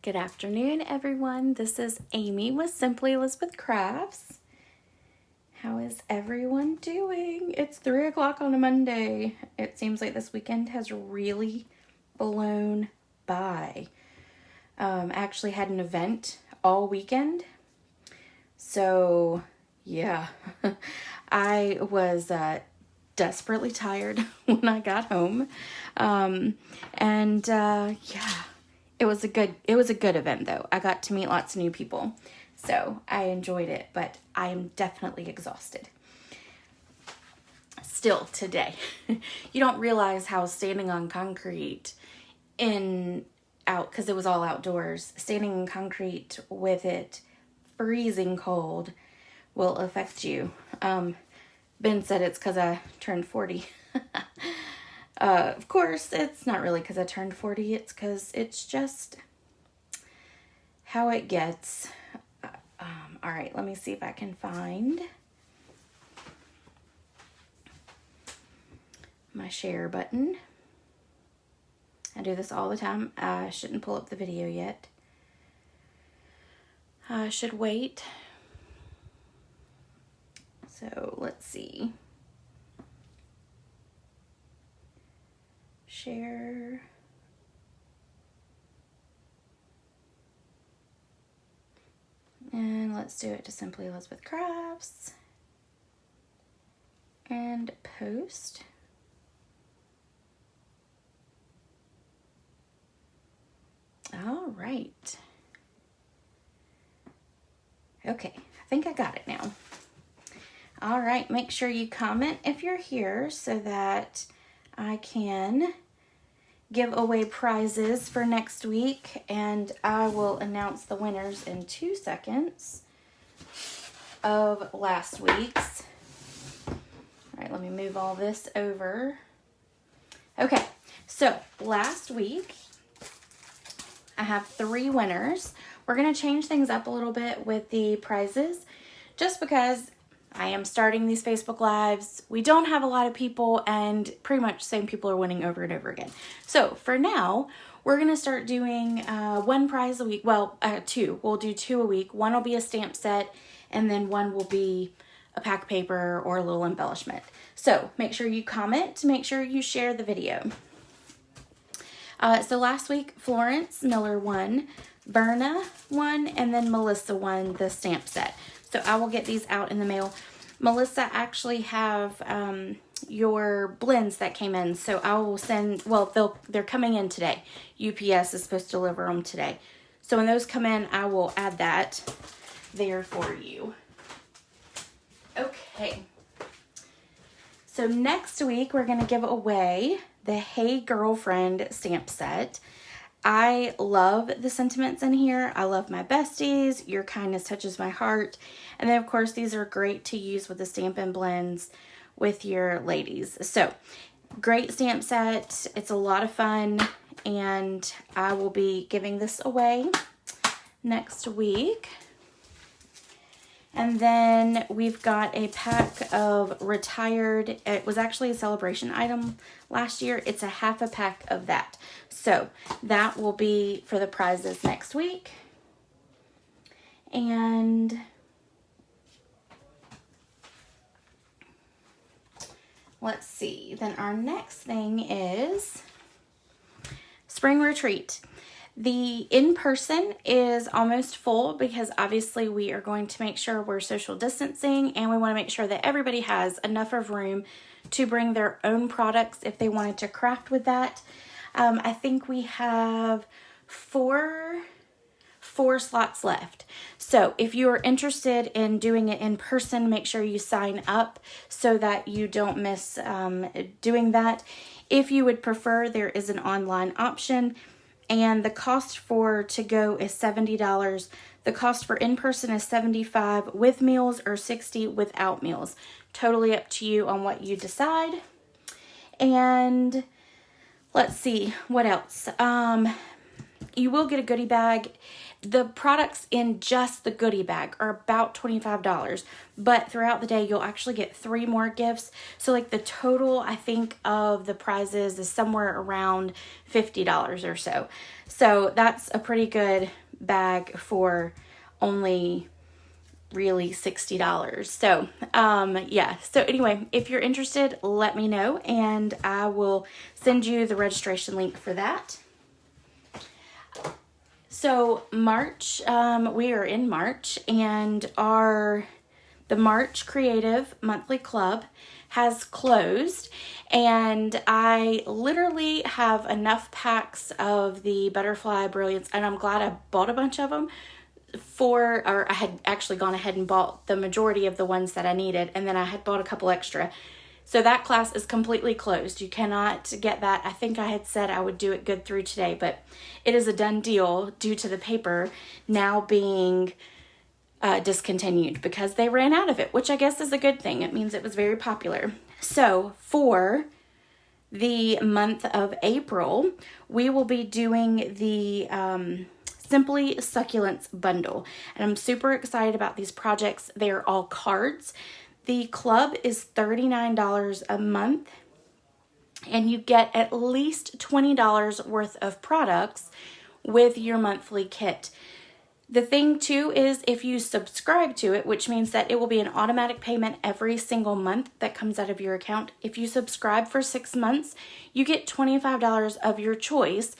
Good afternoon, everyone. This is Amy with Simply Elizabeth Crafts. How is everyone doing? It's 3 o'clock on a Monday. It seems like this weekend has really blown by. I actually had an event all weekend. So, yeah, I was desperately tired when I got home. Yeah. It was a good event though. I got to meet lots of new people. So I enjoyed it, but I am definitely exhausted. Still today. You don't realize how standing on concrete because it was all outdoors, standing in concrete with it freezing cold will affect you. Ben said it's because I turned 40. Of course, it's not really because I turned 40. It's because it's just how it gets. All right, let me see if I can find my share button. I do this all the time. I shouldn't pull up the video yet. I should wait. So let's see. Share. And let's do it to Simply Elizabeth Crafts. And post. All right. Okay, I think I got it now. All right, make sure you comment if you're here so that I can give away prizes for next week, and I will announce the winners in 2 seconds of last week's. All right, let me move all this over. Okay, so last week I have 3 winners. We're going to change things up a little bit with the prizes just because I am starting these Facebook Lives. We don't have a lot of people, and pretty much the same people are winning over and over again. So for now, we're going to start doing 1 prize a week. Well, 2. We'll do 2 a week. 1 will be a stamp set, and then 1 will be a pack paper or a little embellishment. So make sure you comment. Make sure you share the video. So last week, Florence Miller won, Berna won, and then Melissa won the stamp set. So I will get these out in the mail. Melissa actually have your blends that came in. So I will send, well, they're coming in today. UPS is supposed to deliver them today. So when those come in, I will add that there for you. Okay. So next week, we're going to give away the Hey Girlfriend stamp set. I love the sentiments in here. I love my besties. Your kindness touches my heart. And then, of course, these are great to use with the Stampin' Blends with your ladies. So, great stamp set. It's a lot of fun. And I will be giving this away next week. And then we've got a pack of retired. It was actually a celebration item last year. It's a half a pack of that. So that will be for the prizes next week. And let's see. Then our next thing is Spring Retreat. The in-person is almost full because obviously we are going to make sure we're social distancing, and we want to make sure that everybody has enough of room to bring their own products if they wanted to craft with that. I think we have four slots left. So if you are interested in doing it in person, make sure you sign up so that you don't miss doing that. If you would prefer, there is an online option. And the cost for to-go is $70. The cost for in-person is $75 with meals or $60 without meals. Totally up to you on what you decide. And let's see, what else? You will get a goodie bag. the products in just the goodie bag are about $25, but throughout the day you'll actually get 3 more gifts. So like the total, I think, of the prizes is somewhere around $50 or so. So that's a pretty good bag for only really $60. So yeah, so anyway, if you're interested, let me know and I will send you the registration link for that. So March, we are in March, and the March Creative Monthly Club has closed, and I literally have enough packs of the Butterfly Brilliance, and I'm glad I bought a bunch of them or I had actually gone ahead and bought the majority of the ones that I needed, and then I had bought a couple extra. So that class is completely closed. You cannot get that. I think I had said I would do it good through today, but it is a done deal due to the paper now being discontinued because they ran out of it, which I guess is a good thing. It means it was very popular. So for the month of April, we will be doing the Simply Succulents bundle. And I'm super excited about these projects. They're all cards. The club is $39 a month, and you get at least $20 worth of products with your monthly kit. The thing too is if you subscribe to it, which means that it will be an automatic payment every single month that comes out of your account. If you subscribe for 6 months, you get $25 of your choice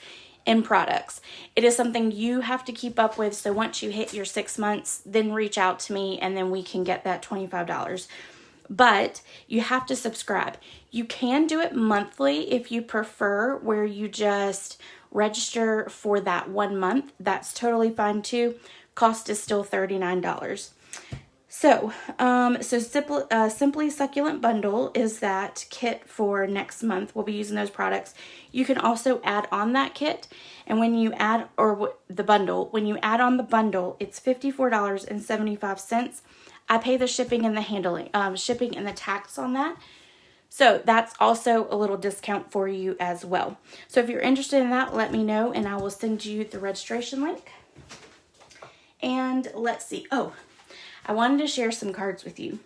in products. It is something you have to keep up with. So once you hit your 6 months, then reach out to me and then we can get that $25. But you have to subscribe. You can do it monthly if you prefer, where you just register for that 1 month. That's totally fine too. Cost is still $39. So, Simply Succulent Bundle is that kit for next month. We'll be using those products. You can also add on that kit, and when you add, the bundle, when you add on the bundle, it's $54.75. I pay the shipping and the handling, shipping and the tax on that. So that's also a little discount for you as well. So if you're interested in that, let me know and I will send you the registration link. And let's see. Oh, I wanted to share some cards with you.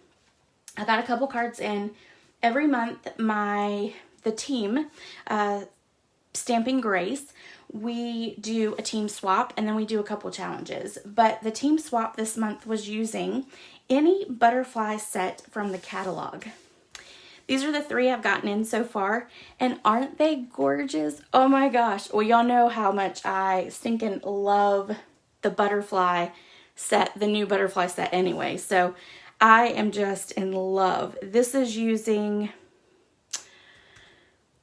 I got a couple cards in. Every month, the team, Stamping Grace, we do a team swap and then we do a couple challenges. But the team swap this month was using any butterfly set from the catalog. These are the 3 I've gotten in so far, and aren't they gorgeous? Oh my gosh. Well, y'all know how much I stinking love the butterfly set, the new butterfly set anyway. So I am just in love. This is using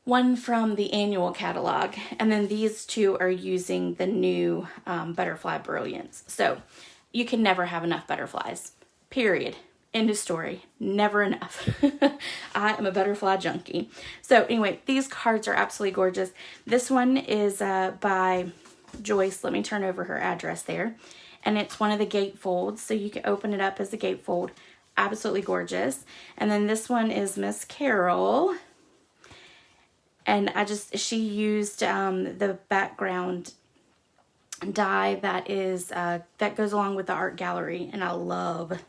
one from the annual catalog, and then these 2 are using the new Butterfly Brilliance. So you can never have enough butterflies, period. End of story. Never enough. I am a butterfly junkie. So anyway, these cards are absolutely gorgeous. This one is by Joyce. Let me turn over her address there. And it's one of the gatefolds, so you can open it up as a gatefold. Absolutely gorgeous. And then this one is Miss Carol. And she used the background die that is that goes along with the art gallery, and I love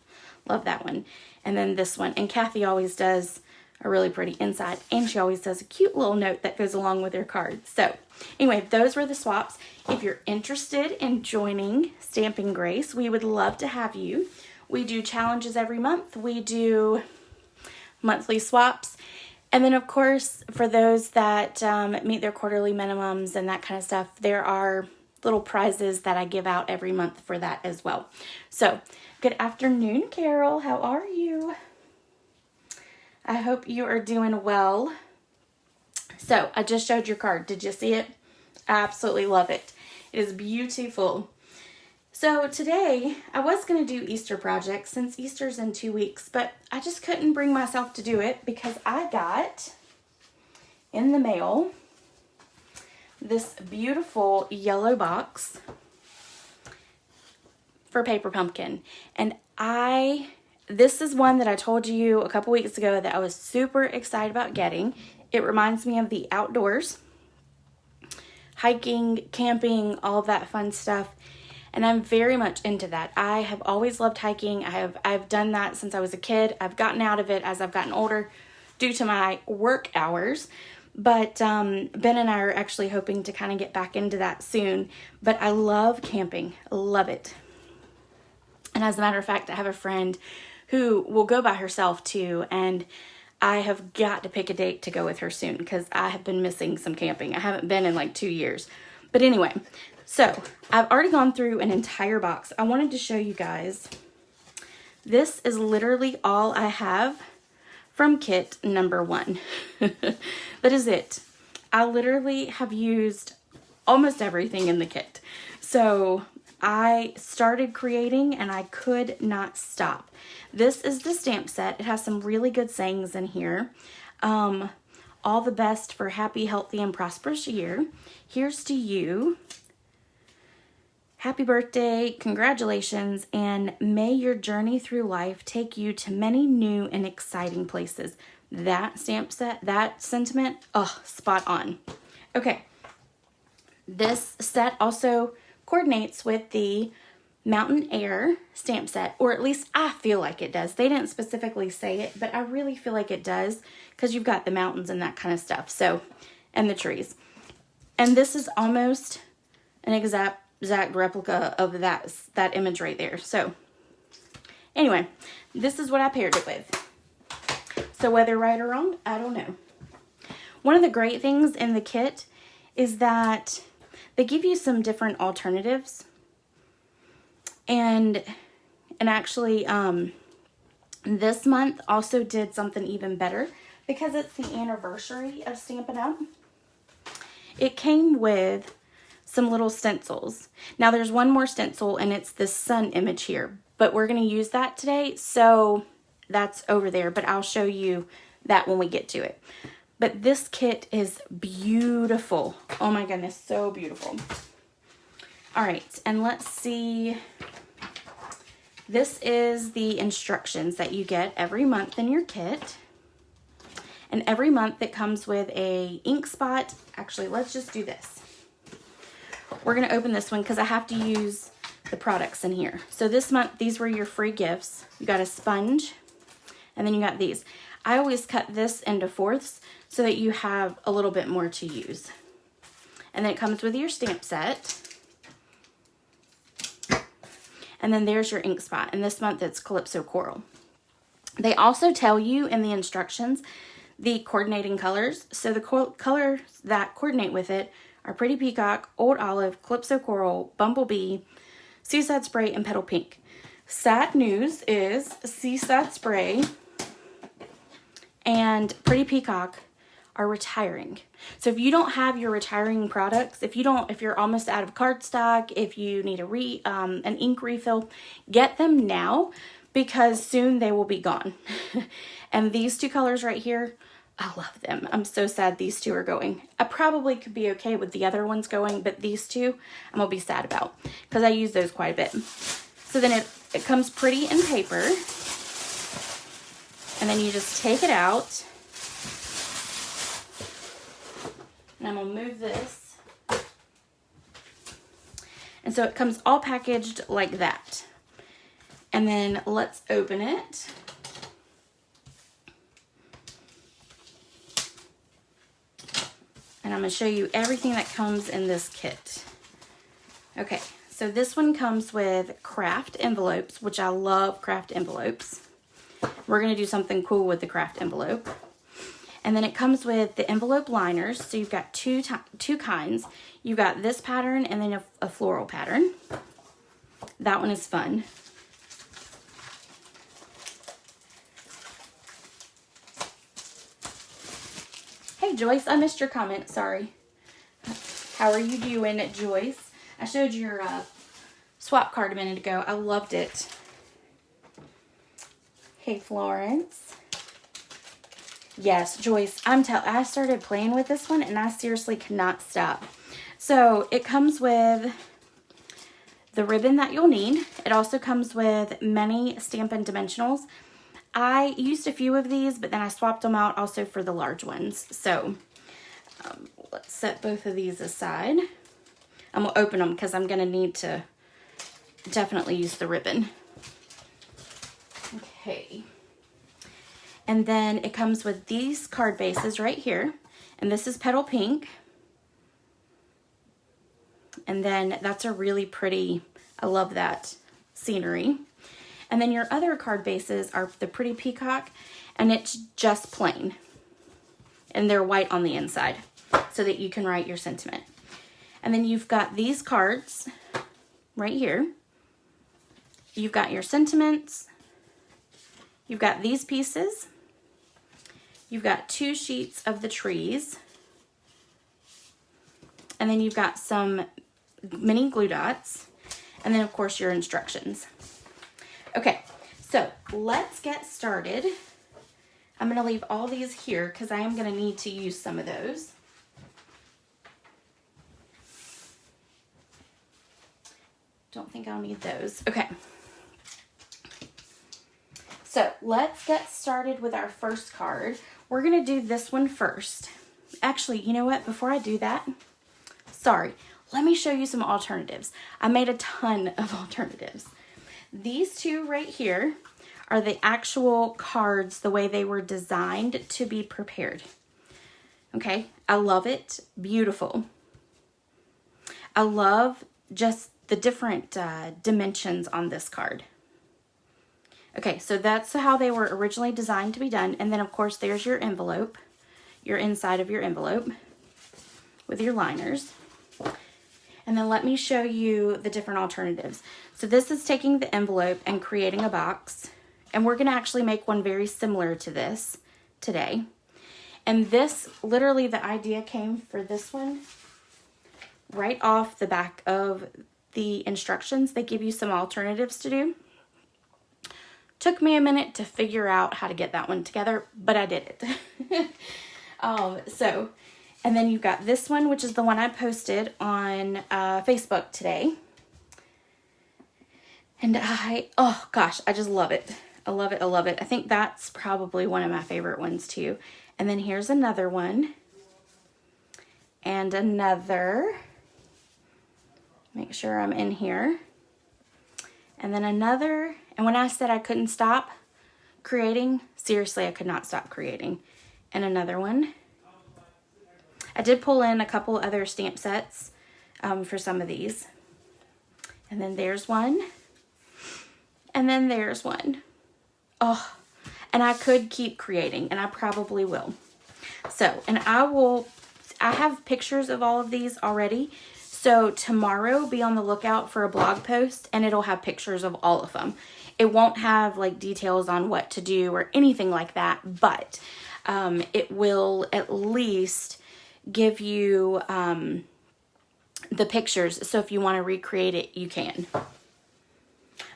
that one. And then this one, and Kathy always does a really pretty inside, and she always does a cute little note that goes along with her card. So anyway, those were the swaps. If you're interested in joining Stamping Grace, we would love to have you. We do challenges every month. We do monthly swaps. And then, of course, for those that meet their quarterly minimums and that kind of stuff, there are little prizes that I give out every month for that as well. So, good afternoon, Carol. How are you? I hope you are doing well. So, I just showed your card. Did you see it? I absolutely love it. It is beautiful. So today, I was going to do Easter projects since Easter's in 2 weeks, but I just couldn't bring myself to do it because I got in the mail this beautiful yellow box for Paper Pumpkin. And this is one that I told you a couple weeks ago that I was super excited about getting. It reminds me of the outdoors, hiking, camping, all of that fun stuff. And I'm very much into that. I have always loved hiking. I've done that since I was a kid. I've gotten out of it as I've gotten older due to my work hours. But Ben and I are actually hoping to kind of get back into that soon. But I love camping. Love it. And as a matter of fact, I have a friend who will go by herself too. And I have got to pick a date to go with her soon because I have been missing some camping. I haven't been in like 2 years. But anyway, so I've already gone through an entire box. I wanted to show you guys. This is literally all I have from kit number 1. That is it. I literally have used almost everything in the kit. So I started creating and I could not stop. This is the stamp set. It has some really good sayings in here. All the best for happy, healthy, and prosperous year. Here's to you. Happy birthday, congratulations, and may your journey through life take you to many new and exciting places. That stamp set, that sentiment, oh, spot on. Okay, this set also coordinates with the Mountain Air stamp set, or at least I feel like it does. They didn't specifically say it, but I really feel like it does because you've got the mountains and that kind of stuff, so, and the trees. And this is almost an exact replica of that image right there. So anyway, this is what I paired it with. So whether right or wrong, I don't know. One of the great things in the kit is that they give you some different alternatives. And actually, this month also did something even better because it's the anniversary of Stampin' Up. It came with some little stencils. Now there's one more stencil and it's this sun image here, but we're going to use that today. So that's over there, but I'll show you that when we get to it. But this kit is beautiful. Oh my goodness, so beautiful. All right, and let's see. This is the instructions that you get every month in your kit. And every month it comes with a ink spot. Actually, let's just do this. We're going to open this one because I have to use the products in here. So this month, these were your free gifts. You got a sponge, and then you got these. I always cut this into fourths so that you have a little bit more to use. And then it comes with your stamp set. And then there's your ink spot. And this month it's Calypso Coral. They also tell you in the instructions the coordinating colors. So the colors that coordinate with it are Pretty Peacock, Old Olive, Calypso Coral, Bumblebee, Seaside Spray, and Petal Pink. Sad news is Seaside Spray and Pretty Peacock are retiring. So if you don't have your retiring products, if you're almost out of cardstock, if you need an ink refill, get them now because soon they will be gone. And these two colors right here, I love them. I'm so sad these two are going. I probably could be okay with the other ones going, but these two I'm gonna be sad about because I use those quite a bit. So then it comes pretty in paper, and then you just take it out. And I'm gonna move this. And so it comes all packaged like that. And then let's open it. And I'm going to show you everything that comes in this kit. Okay, so this one comes with craft envelopes, which I love craft envelopes. We're going to do something cool with the craft envelope. And then it comes with the envelope liners. So you've got two kinds. You've got this pattern and then a floral pattern. That one is fun. Hey Joyce, I missed your comment, sorry. How are you doing, Joyce? I showed your swap card a minute ago. I loved it. Hey Florence. Yes, Joyce, I started playing with this one and I seriously cannot stop. So it comes with the ribbon that you'll need. It also comes with many Stampin' Dimensionals. I used a few of these, but then I swapped them out also for the large ones. So let's set both of these aside. I'm going to open them because I'm going to need to definitely use the ribbon. Okay. And then it comes with these card bases right here. And this is Petal Pink. And then that's a really pretty, I love that scenery. And then your other card bases are the Pretty Peacock, and it's just plain. And they're white on the inside so that you can write your sentiment. And then you've got these cards right here. You've got your sentiments. You've got these pieces. You've got 2 sheets of the trees. And then you've got some mini glue dots. And then, of course, your instructions. Okay, so let's get started. I'm going to leave all these here because I am going to need to use some of those. Don't think I'll need those. Okay. So let's get started with our first card. We're going to do this one first. Actually, you know what? Before I do that, sorry, let me show you some alternatives. I made a ton of alternatives. These 2 right here are the actual cards, the way they were designed to be prepared. Okay, I love it. Beautiful. I love just the different dimensions on this card. Okay, so that's how they were originally designed to be done. And then, of course, there's your envelope, your inside of your envelope with your liners. And then let me show you the different alternatives. So this is taking the envelope and creating a box. And we're going to actually make one very similar to this today. And this, literally the idea came for this one right off the back of the instructions. They give you some alternatives to do. Took me a minute to figure out how to get that one together, but I did it. And then you've got this one, which is the one I posted on Facebook today. And oh gosh, I just love it. I love it. I love it. I think that's probably one of my favorite ones too. And then here's another one. And another. Make sure I'm in here. And then another. And when I said I couldn't stop creating, seriously, I could not stop creating. And another one. I did pull in a couple other stamp sets for some of these. And then there's one. And then there's one. Oh, and I could keep creating, and I probably will. So, and I have pictures of all of these already. So tomorrow, be on the lookout for a blog post, and it'll have pictures of all of them. It won't have like details on what to do or anything like that, but it will at least give you the pictures, so if you want to recreate it, you can.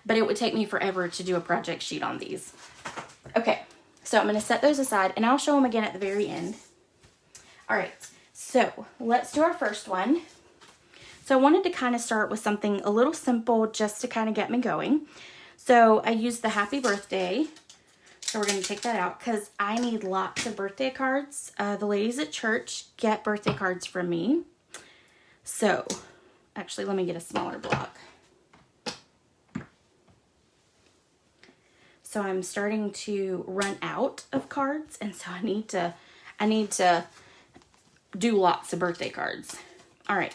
But it would take me forever to do a project sheet on these. Okay, so I'm going to set those aside, and I'll show them again at the very end. All right, so let's do our first one. So I wanted to kind of start with something a little simple just to kind of get me going. So I used the happy birthday. So we're going to take that out because I need lots of birthday cards. The ladies at church get birthday cards from me. So, actually, let me get a smaller block. So I'm starting to run out of cards, and so I need to do lots of birthday cards. All right.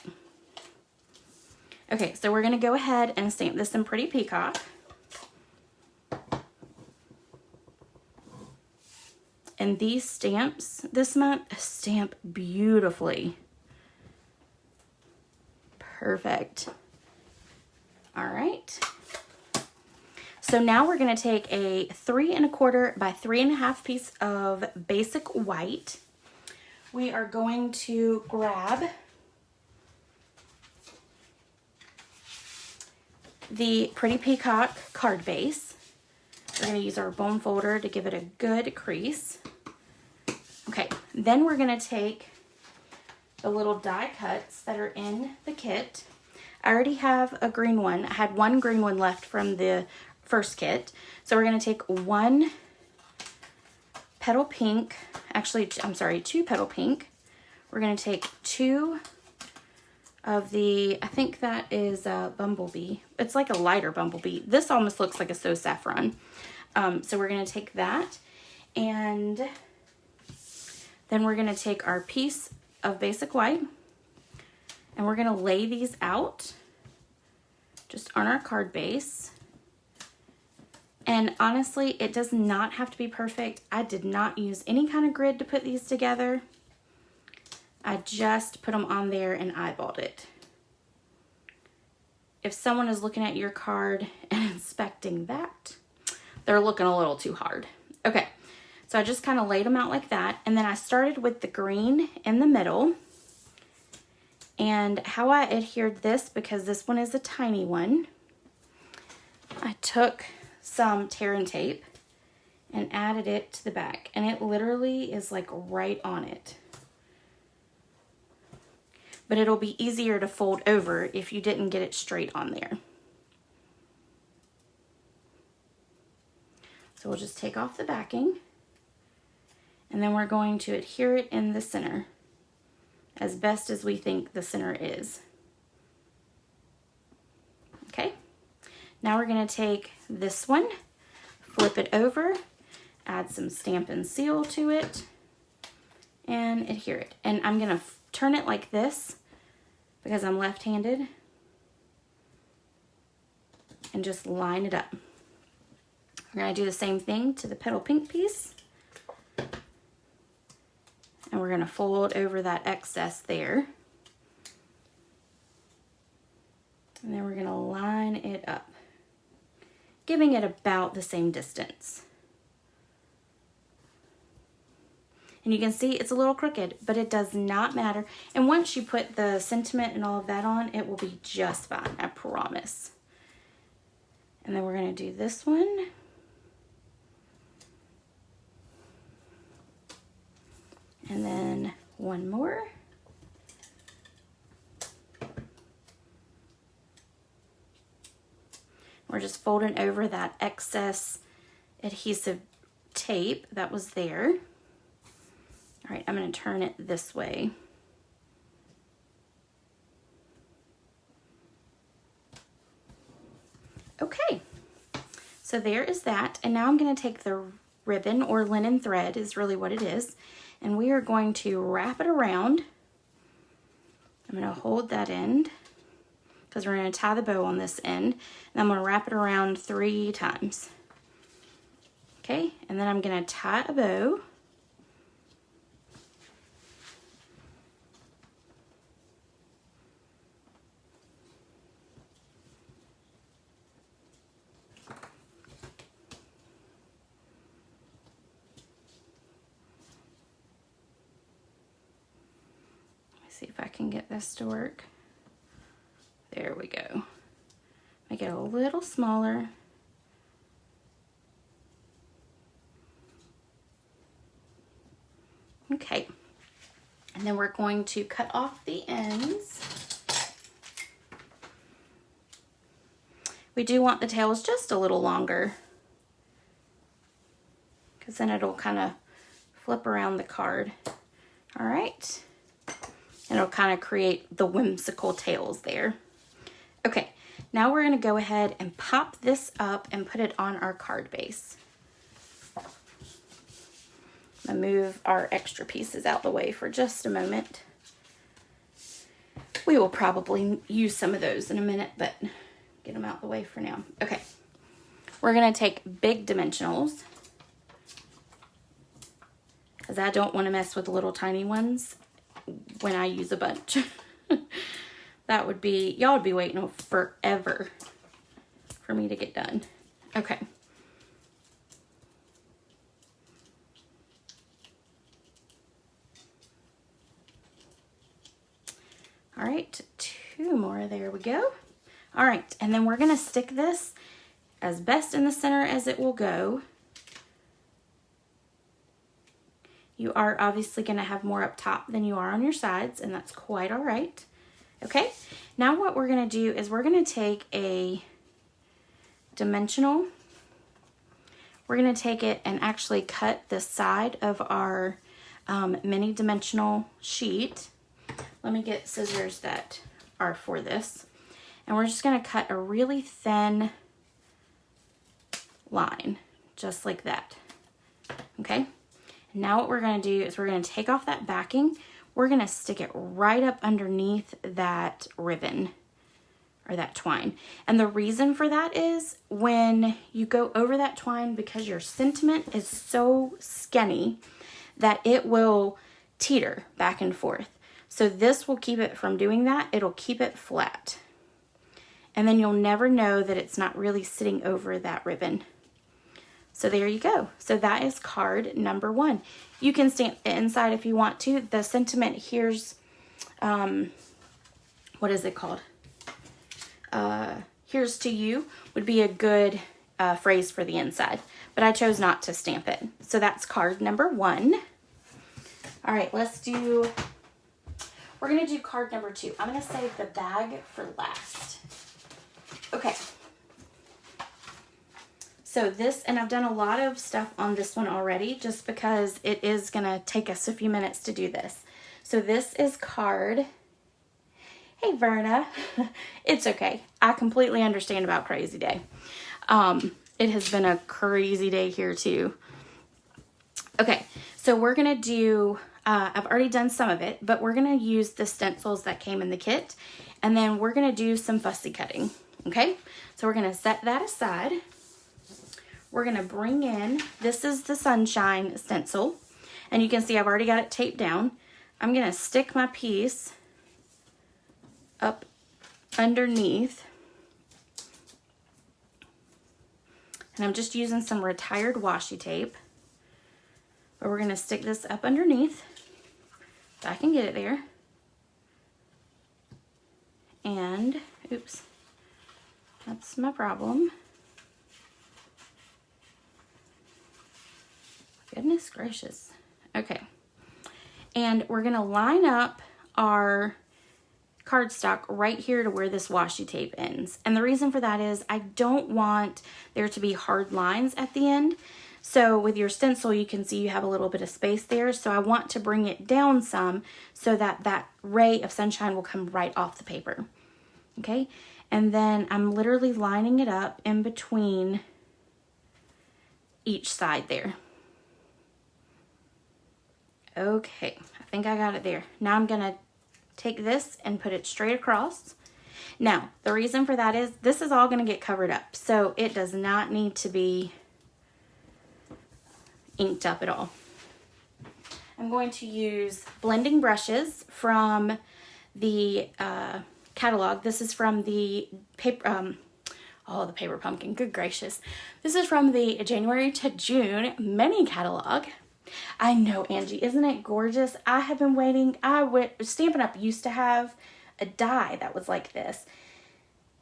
Okay, so we're going to go ahead and stamp this in Pretty Peacock. And these stamps this month stamp beautifully. Perfect. All right. So now we're going to take a 3 1/4 by 3 1/2 piece of basic white. We are going to grab the Pretty Peacock card base. We're going to use our bone folder to give it a good crease. Okay, then we're going to take the little die cuts that are in the kit. I already have a green one. I had one green one left from the first kit. So we're going to take one petal pink. Actually, I'm sorry, 2 petal pink. We're going to take 2 of the, I think that is a Bumblebee. It's like a lighter Bumblebee. This almost looks like a So Saffron. So we're going to take that, and then we're going to take our piece of basic white, and we're going to lay these out just on our card base. And honestly, it does not have to be perfect. I did not use any kind of grid to put these together. I just put them on there and eyeballed it. If someone is looking at your card and inspecting that, they're looking a little too hard. Okay, so I just kind of laid them out like that. And then I started with the green in the middle. And how I adhered this, because this one is a tiny one, I took some tear and tape and added it to the back. And it literally is like right on it. But it'll be easier to fold over if you didn't get it straight on there. So we'll just take off the backing, and then we're going to adhere it in the center as best as we think the center is. Okay, now we're going to take this one, flip it over, add some Stampin' Seal to it, and adhere it. And I'm going to turn it like this because I'm left-handed, and just line it up. We're going to do the same thing to the petal pink piece, and we're going to fold over that excess there, and then we're going to line it up, giving it about the same distance. And you can see it's a little crooked, but it does not matter. And once you put the sentiment and all of that on, it will be just fine, I promise. And then we're going to do this one. And then one more. We're just folding over that excess adhesive tape that was there. All right, I'm going to turn it this way. Okay, so there is that. And now I'm going to take the ribbon, or linen thread is really what it is, and we are going to wrap it around. I'm going to hold that end because we're going to tie the bow on this end, and I'm going to wrap it around 3 times. Okay, and then I'm going to tie a bow. See if I can get this to work. There we go. Make it a little smaller. Okay. And then we're going to cut off the ends. We do want the tails just a little longer, because then it'll kind of flip around the card. All right. And it'll kind of create the whimsical tails there. Okay, now we're going to go ahead and pop this up and put it on our card base. I'm going to move our extra pieces out the way for just a moment. We will probably use some of those in a minute, but get them out the way for now. Okay, we're going to take big dimensionals, because I don't want to mess with the little tiny ones when I use a bunch. That would be, y'all would be waiting forever for me to get done. Okay. All right, 2 more, there we go. All right, and then we're gonna stick this as best in the center as it will go. You are obviously going to have more up top than you are on your sides, and that's quite all right. Okay, now what we're going to do is we're going to take a dimensional. We're going to take it and actually cut the side of our mini dimensional sheet. Let me get scissors that are for this. And we're just going to cut a really thin line, just like that. Okay? And now what we're going to do is we're going to take off that backing. We're going to stick it right up underneath that ribbon or that twine. And the reason for that is when you go over that twine, because your sentiment is so skinny that it will teeter back and forth. So this will keep it from doing that. It'll keep it flat. And then you'll never know that it's not really sitting over that ribbon. So there you go. So that is card number 1. You can stamp it inside if you want to. The sentiment here's, what is it called? Here's to you would be a good phrase for the inside. But I chose not to stamp it. So that's card number 1. All right, we're going to do card number 2. I'm going to save the bag for last. Okay. So this, and I've done a lot of stuff on this one already just because it is going to take us a few minutes to do this. So this is card. Hey, Verna. It's okay. I completely understand about crazy day. It has been a crazy day here too. Okay, so we're going to do, I've already done some of it, but we're going to use the stencils that came in the kit. And then we're going to do some fussy cutting. Okay, so we're going to set that aside. We're going to bring in, this is the Sunshine stencil, and you can see I've already got it taped down. I'm going to stick my piece up underneath, and I'm just using some retired washi tape, but we're going to stick this up underneath, if I can get it there, and, oops, that's my problem. Goodness gracious. Okay. And we're going to line up our cardstock right here to where this washi tape ends. And the reason for that is I don't want there to be hard lines at the end. So with your stencil, you can see you have a little bit of space there. So I want to bring it down some so that that ray of sunshine will come right off the paper. Okay. And then I'm literally lining it up in between each side there. Okay, I think I got it there. Now I'm going to take this and put it straight across. Now, the reason for that is this is all going to get covered up. So it does not need to be inked up at all. I'm going to use blending brushes from the catalog. This is from the paper, the Paper Pumpkin, good gracious. This is from the January to June mini catalog. I know, Angie, isn't it gorgeous? I have been waiting. Stampin' Up! Used to have a die that was like this,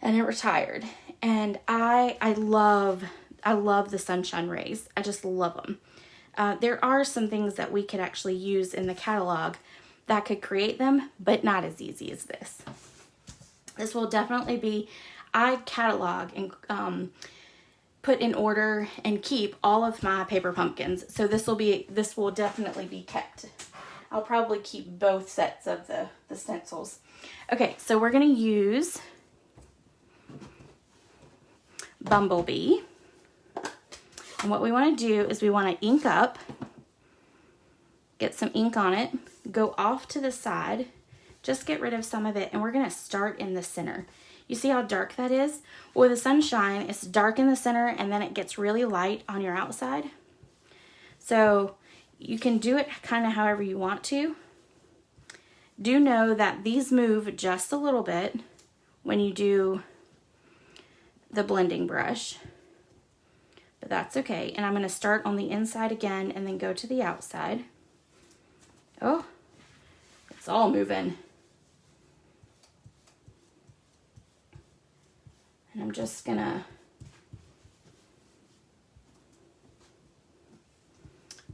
and it retired. And I love the sunshine rays. I just love them. There are some things that we could actually use in the catalog that could create them, but not as easy as this. This will definitely be, I catalog and put in order and keep all of my paper pumpkins. So this will definitely be kept. I'll probably keep both sets of the stencils. Okay, so we're going to use Bumblebee. And what we want to do is we want to ink up, get some ink on it, go off to the side, just get rid of some of it, and we're going to start in the center. You see how dark that is? Well, with the sunshine, it's dark in the center and then it gets really light on your outside. So you can do it kind of however you want to. Do know that these move just a little bit when you do the blending brush, but that's okay. And I'm going to start on the inside again and then go to the outside. Oh, it's all moving. And I'm just gonna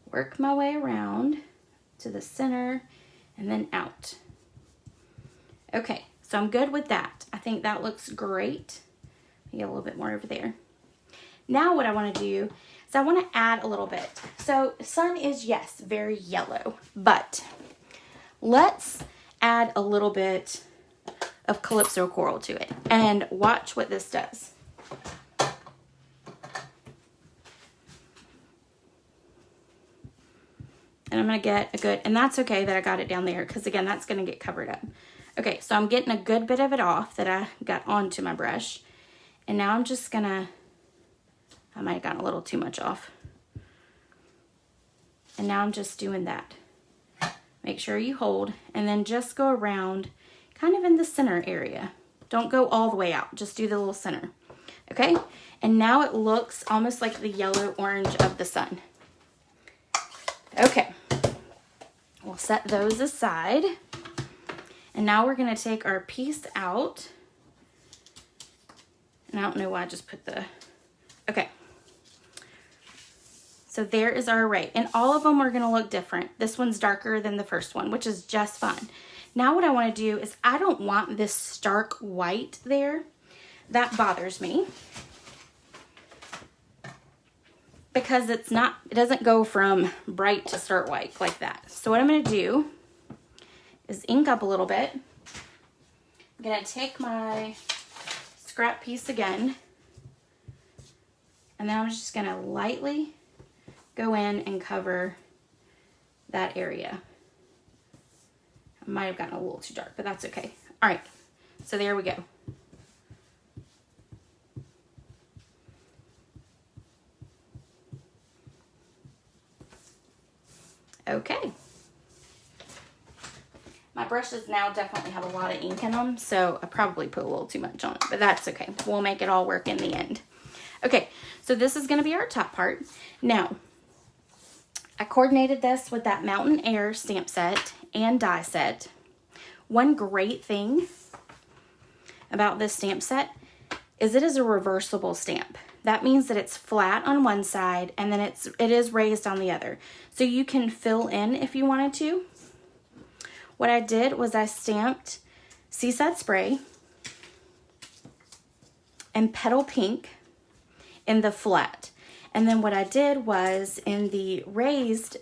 work my way around to the center and then out. Okay, so I'm good with that. I think that looks great. Get a little bit more over there. Now what I want to do is I want to add a little bit. So sun is, yes, very yellow, but let's add a little bit of Calypso Coral to it. And watch what this does. And I'm going to get a good, and that's okay that I got it down there because again, that's going to get covered up. Okay, so I'm getting a good bit of it off that I got onto my brush. And now I'm just going to, I might have gotten a little too much off. And now I'm just doing that. Make sure you hold and then just go around kind of in the center area. Don't go all the way out, just do the little center. Okay, and now it looks almost like the yellow orange of the sun. Okay, we'll set those aside. And now we're gonna take our piece out. And I don't know why I just put the, okay. So there is our array. And all of them are gonna look different. This one's darker than the first one, which is just fine. Now what I wanna do is I don't want this stark white there. That bothers me. Because it's not, it doesn't go from bright to start white like that. So what I'm gonna do is ink up a little bit. I'm gonna take my scrap piece again, and then I'm just gonna lightly go in and cover that area. I might have gotten a little too dark, but that's okay. All right, so there we go. Okay. My brushes now definitely have a lot of ink in them, so I probably put a little too much on it, but that's okay. We'll make it all work in the end. Okay, so this is gonna be our top part. Now, I coordinated this with that Mountain Air stamp set and die set. One great thing about this stamp set is it is a reversible stamp. That means that it's flat on one side and then it is raised on the other. So you can fill in if you wanted to. What I did was I stamped Seaside Spray and Petal Pink in the flat. And then what I did was in the raised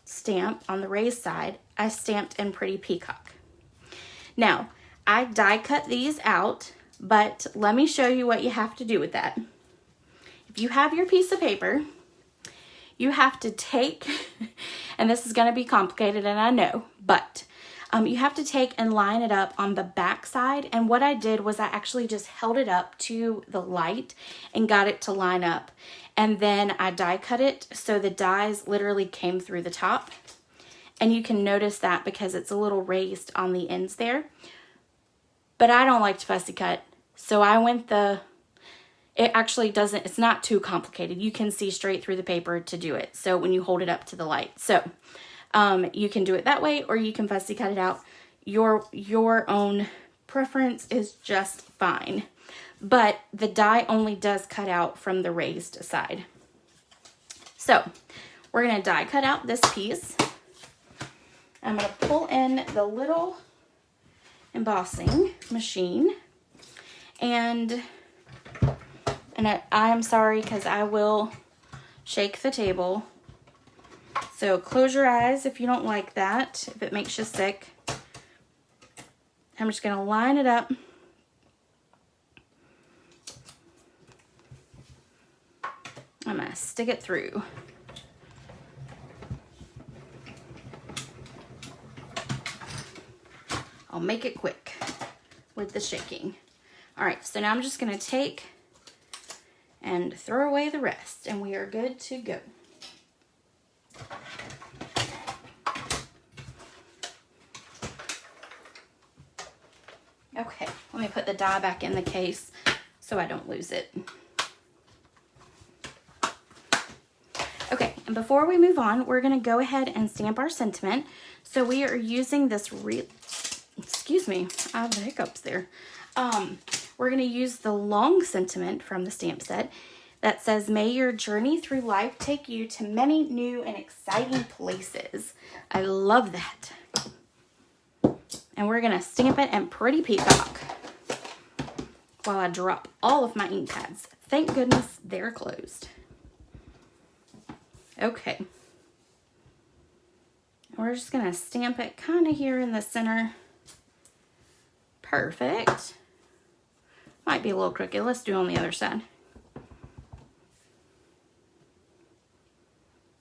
stamp on the raised side, I stamped in Pretty Peacock. Now, I die cut these out, but let me show you what you have to do with that. If you have your piece of paper, you have to take, and this is gonna be complicated and I know, but you have to take and line it up on the back side. And what I did was I actually just held it up to the light and got it to line up. And then I die cut it so the dies literally came through the top. And you can notice that because it's a little raised on the ends there. But I don't like to fussy cut. So I went it actually doesn't, it's not too complicated. You can see straight through the paper to do it. So when you hold it up to the light. So you can do it that way or you can fussy cut it out. Your own preference is just fine. But the die only does cut out from the raised side. So we're gonna die cut out this piece. I'm gonna pull in the little embossing machine and I'm sorry because I will shake the table. So close your eyes if you don't like that, if it makes you sick. I'm just gonna line it up. I'm gonna stick it through. I'll make it quick with the shaking. All right, so now I'm just gonna take and throw away the rest and we are good to go. Okay, let me put the die back in the case so I don't lose it. Okay, and before we move on, we're gonna go ahead and stamp our sentiment. So we are using this excuse me, I have the hiccups there. We're gonna use the long sentiment from the stamp set that says, "May your journey through life take you to many new and exciting places." I love that. And we're gonna stamp it in Pretty Peacock while I drop all of my ink pads. Thank goodness they're closed. Okay. We're just gonna stamp it kind of here in the center. Perfect. Might be a little crooked. Let's do it on the other side.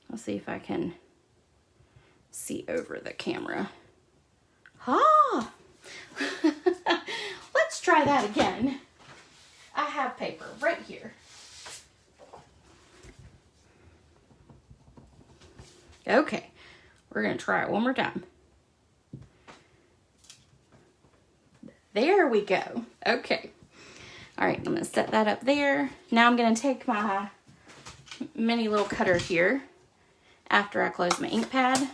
Let's see if I can see over the camera. Ah! Let's try that again. I have paper right here. Okay, we're going to try it one more time. There we go. Okay. All right, I'm going to set that up there. Now I'm going to take my mini little cutter here after I close my ink pad,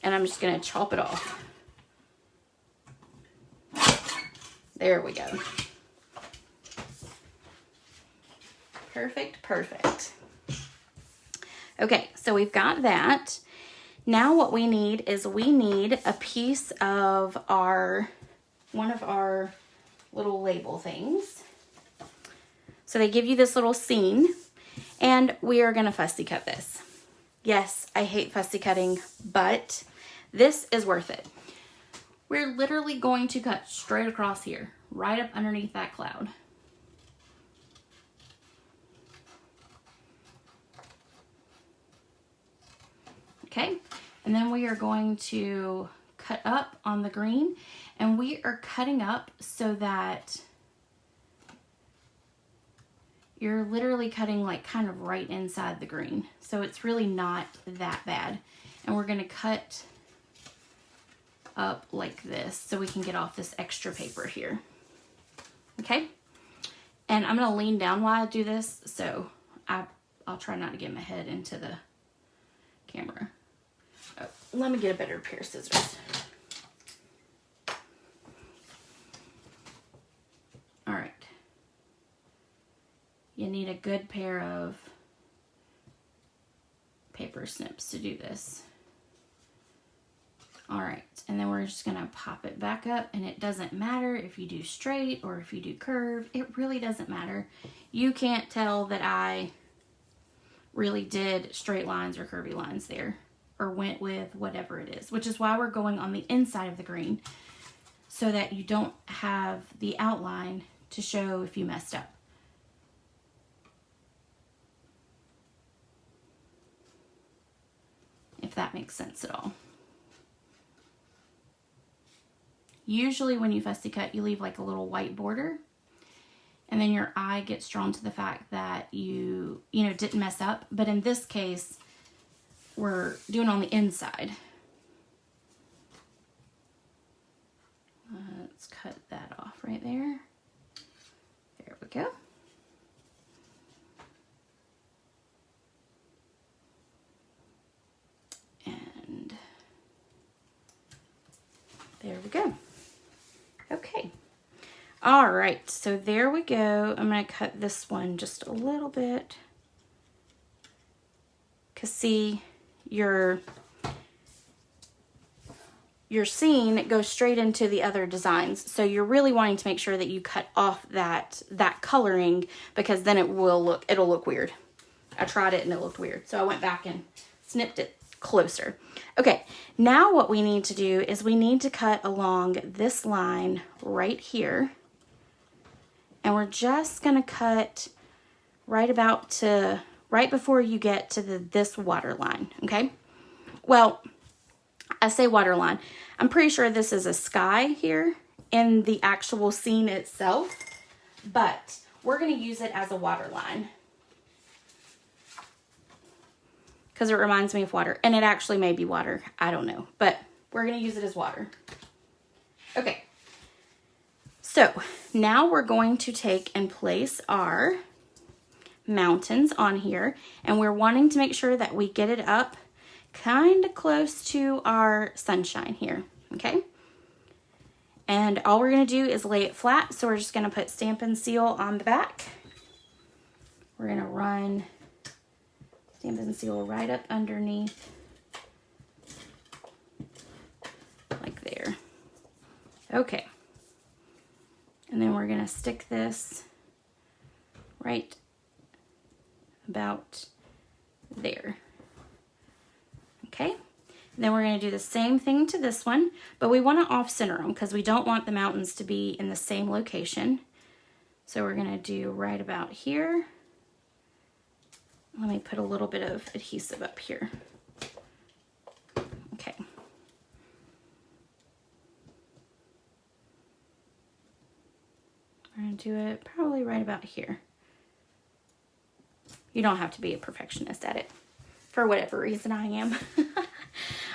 and I'm just going to chop it off. There we go. Perfect, perfect. Okay, so we've got that. Now what we need is we need a piece of one of our little label things. So they give you this little scene, and we are going to fussy cut this. Yes, I hate fussy cutting, but this is worth it. We're literally going to cut straight across here, right up underneath that cloud. Okay, and then we are going to cut up on the green, and we are cutting up so that you're literally cutting like kind of right inside the green. So it's really not that bad. And we're gonna cut up like this so we can get off this extra paper here. Okay, and I'm gonna lean down while I do this, so I'll try not to get my head into the camera. Oh, let me get a better pair of scissors. All right. You need a good pair of paper snips to do this. All right, and then we're just gonna pop it back up, and it doesn't matter if you do straight or if you do curve. It really doesn't matter. You can't tell that I really did straight lines or curvy lines there, or went with whatever it is, which is why we're going on the inside of the green, so that you don't have the outline to show if you messed up. If that makes sense at all. Usually when you fussy cut, you leave like a little white border, and then your eye gets drawn to the fact that you didn't mess up. But in this case, we're doing on the inside. Let's cut that off right there. There we go. And there we go. Okay. All right, so there we go. I'm going to cut this one just a little bit. Because see, your scene goes straight into the other designs. So you're really wanting to make sure that you cut off that coloring, because then it'll look weird. I tried it and it looked weird. So I went back and snipped it closer. Okay, now what we need to do is we need to cut along this line right here. And we're just gonna cut right before you get to this water line, okay? Well, I say water line. I'm pretty sure this is a sky here in the actual scene itself, but we're gonna use it as a water line, because it reminds me of water, and it actually may be water. I don't know, but we're gonna use it as water. Okay, so now we're going to take and place our mountains on here, and we're wanting to make sure that we get it up kind of close to our sunshine here, okay? And all we're gonna do is lay it flat, so we're just gonna put Stampin' Seal on the back. We're gonna run Stampin' Seal right up underneath, like there. Okay. And then we're gonna stick this right about there. Okay. And Then we're going to do the same thing to this one, but we want to off-center them because we don't want the mountains to be in the same location. So we're going to do right about here. Let me put a little bit of adhesive up here. Okay. We're going to do it probably right about here. You don't have to be a perfectionist at it. For whatever reason, I am.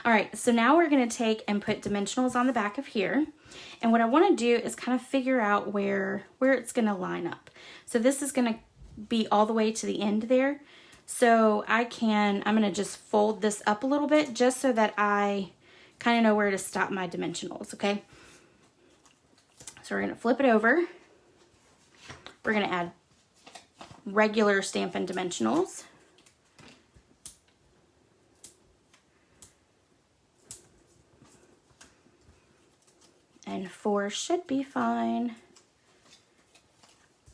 All right, so now we're going to take and put dimensionals on the back of here. And what I want to do is kind of figure out where it's going to line up. So this is going to be all the way to the end there. So I'm going to just fold this up a little bit just so that I kind of know where to stop my dimensionals, okay? So we're going to flip it over. We're going to add regular Stampin' Dimensionals. And 4 should be fine.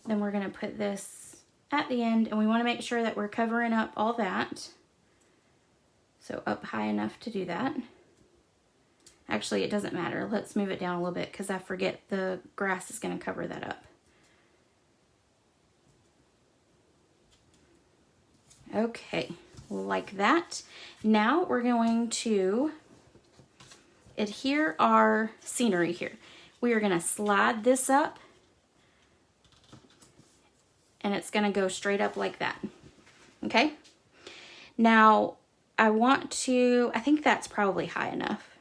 Then we're going to put this at the end, and we want to make sure that we're covering up all that. So up high enough to do that. Actually, it doesn't matter. Let's move it down a little bit because I forget the grass is going to cover that up. Okay, like that. Now we're going to adhere our scenery here. We are going to slide this up, and it's going to go straight up like that. Okay? Now, I think that's probably high enough.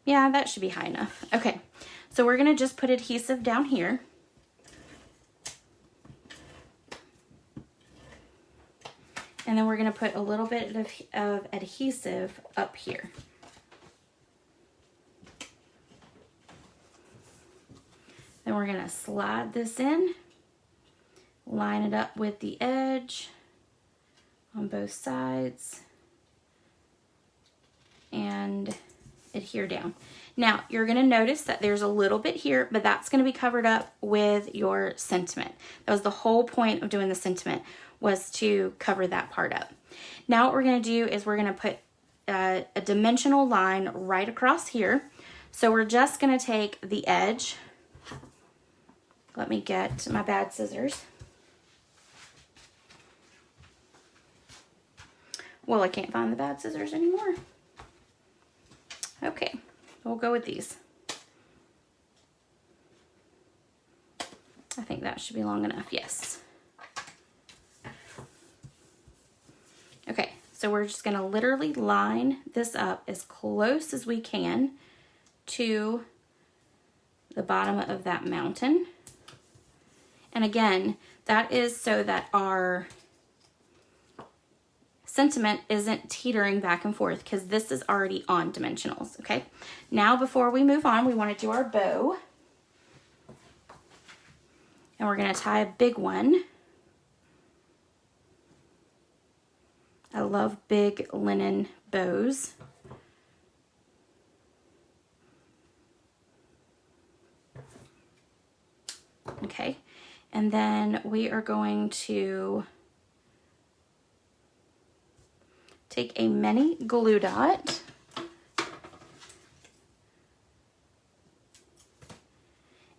Yeah, that should be high enough. Okay, so we're going to just put adhesive down here. And then we're going to put a little bit of adhesive up here. Then we're going to slide this in, line it up with the edge on both sides, and adhere down. Now, you're going to notice that there's a little bit here, but that's going to be covered up with your sentiment. That was the whole point of doing the sentiment, was to cover that part up. Now what we're going to do is we're going to put a dimensional line right across here. So we're just going to take the edge. Let me get my bad scissors. Well, I can't find the bad scissors anymore. Okay, we'll go with these. I think that should be long enough, yes. Okay, so we're just going to literally line this up as close as we can to the bottom of that mountain. And again, that is so that our sentiment isn't teetering back and forth, because this is already on dimensionals, okay? Now, before we move on, we want to do our bow. And we're going to tie a big one. I love big linen bows. Okay, and then we are going to take a mini glue dot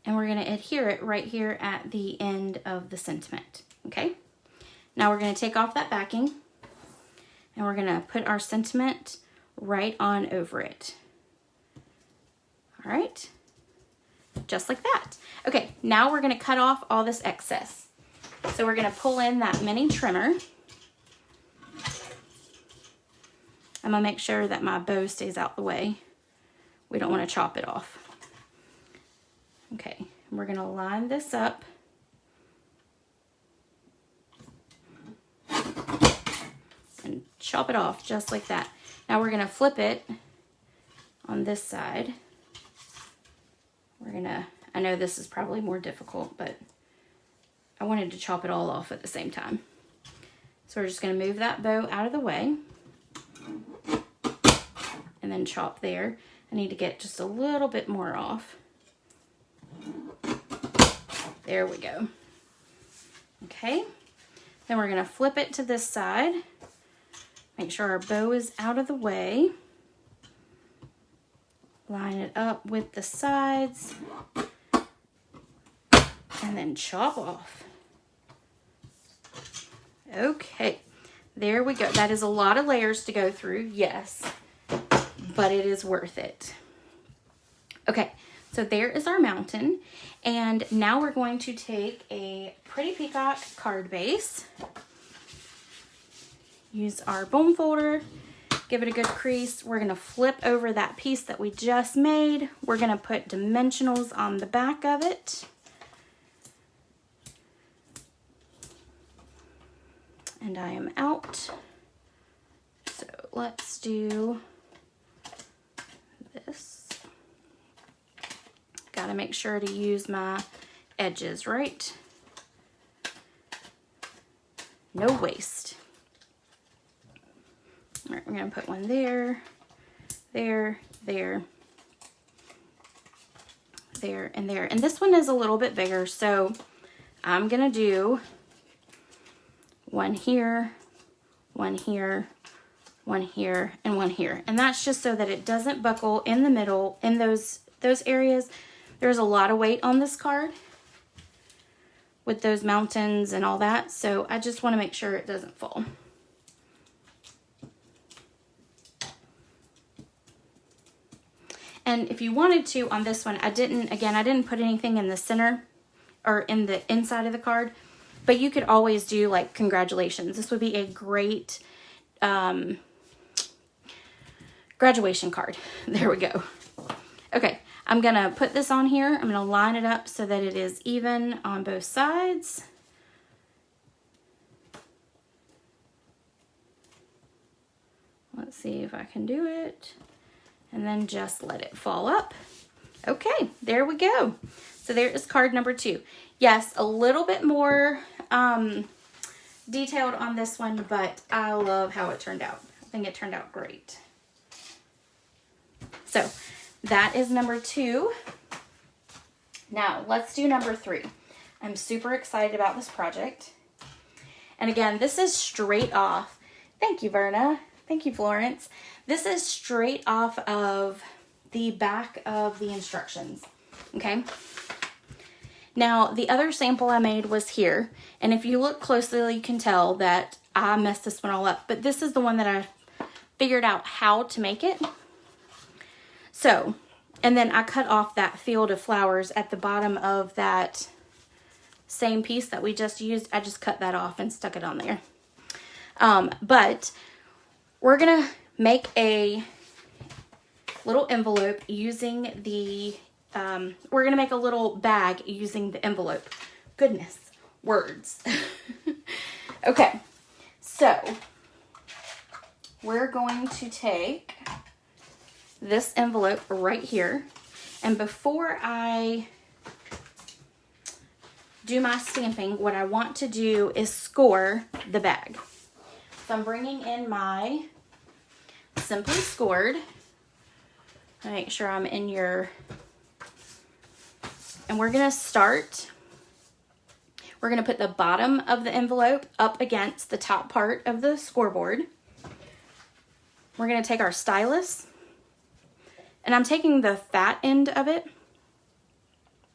and we're going to adhere it right here at the end of the sentiment. Okay, now we're going to take off that backing and we're going to put our sentiment right on over it. All right, just like that. Okay, now we're going to cut off all this excess. So we're going to pull in that mini trimmer. I'm going to make sure that my bow stays out the way. We don't want to chop it off. Okay, we're going to line this up. And chop it off just like that. Now we're going to flip it on this side. We're going to, I know this is probably more difficult, but I wanted to chop it all off at the same time. So we're just going to move that bow out of the way. And then chop there. I need to get just a little bit more off. There we go. Okay. Then we're going to flip it to this side. Make sure our bow is out of the way. Line it up with the sides and then chop off. Okay, there we go. That is a lot of layers to go through, yes, but it is worth it. Okay, so there is our mountain, and now we're going to take a Pretty Peacock card base, use our bone folder, give it a good crease. We're gonna flip over that piece that we just made. We're gonna put dimensionals on the back of it. And I am out. So let's do this. Gotta make sure to use my edges, right? No waste. All right, we're gonna put one there, there, there, there, and there. And this one is a little bit bigger, so I'm gonna do one here, one here, one here, and one here. And that's just so that it doesn't buckle in the middle in those areas. There's a lot of weight on this card with those mountains and all that, so I just want to make sure it doesn't fall. And if you wanted to on this one, I didn't put anything in the center or in the inside of the card, but you could always do like congratulations. This would be a great graduation card. There we go. Okay, I'm gonna put this on here. I'm gonna line it up so that it is even on both sides. Let's see if I can do it. And then just let it fall up. Okay, there we go. So there is card number 2. Yes, a little bit more detailed on this one, but I love how it turned out. I think it turned out great. So that is number 2. Now let's do number 3. I'm super excited about this project. And again, this is straight off. Thank you, Verna. Thank you, Florence. This is straight off of the back of the instructions, okay? Now, the other sample I made was here, and if you look closely, you can tell that I messed this one all up, but this is the one that I figured out how to make it. So, and then I cut off that field of flowers at the bottom of that same piece that we just used. I just cut that off and stuck it on there. But we're gonna make a little envelope using the, we're gonna make a little bag using the envelope. Goodness, words. Okay, so we're going to take this envelope right here, and before I do my stamping, what I want to do is score the bag. So I'm bringing in my Simply Scored. Make sure I'm in your, and we're gonna start, we're gonna put the bottom of the envelope up against the top part of the scoreboard. We're gonna take our stylus, and I'm taking the fat end of it.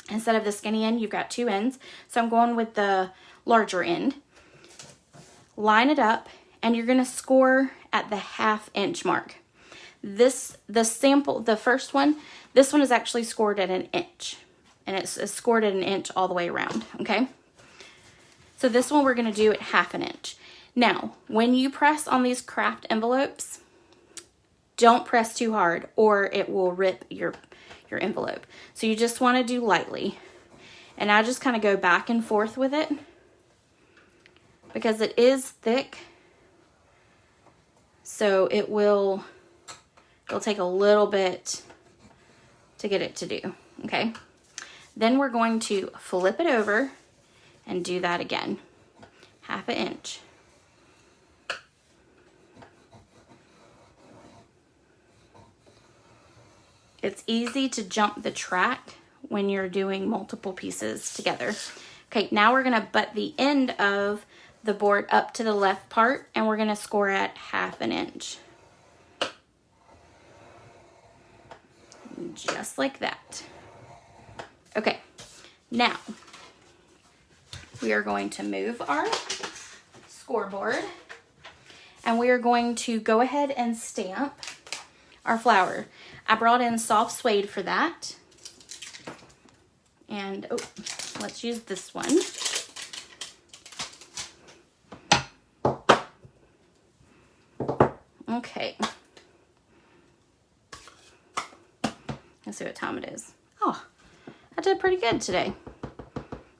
Instead of the skinny end, you've got 2 ends. So I'm going with the larger end. Line it up, and you're gonna score at the 1/2 inch mark. The sample, the first one, this one is actually scored at 1 inch, and it's scored at 1 inch all the way around, okay? So this one we're gonna do at 1/2 inch. Now, when you press on these craft envelopes, don't press too hard or it will rip your envelope. So you just wanna do lightly. And I just kind of go back and forth with it because it is thick. So it'll take a little bit to get it to do, okay? Then we're going to flip it over and do that again, 1/2 inch. It's easy to jump the track when you're doing multiple pieces together. Okay, now we're gonna butt the end of the board up to the left part, and we're gonna score at 1/2 inch. just like that. Okay, now we are going to move our scoreboard and we are going to go ahead and stamp our flower. I brought in soft suede for that. And oh, let's use this one. Okay. Let's see what time it is. Oh, I did pretty good today.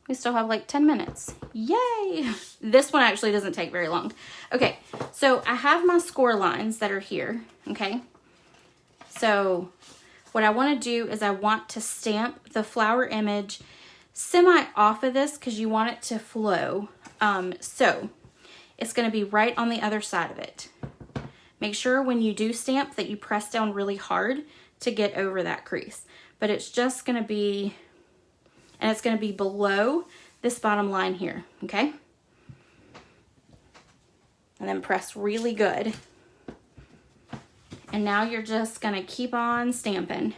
We still have like 10 minutes. Yay! This one actually doesn't take very long. Okay, so I have my score lines that are here, okay? So what I want to do is I want to stamp the flower image semi off of this because you want it to flow. So it's going to be right on the other side of it. Make sure when you do stamp that you press down really hard to get over that crease. But it's just going to be, and it's going to be below this bottom line here, okay? And then press really good. And now you're just going to keep on stamping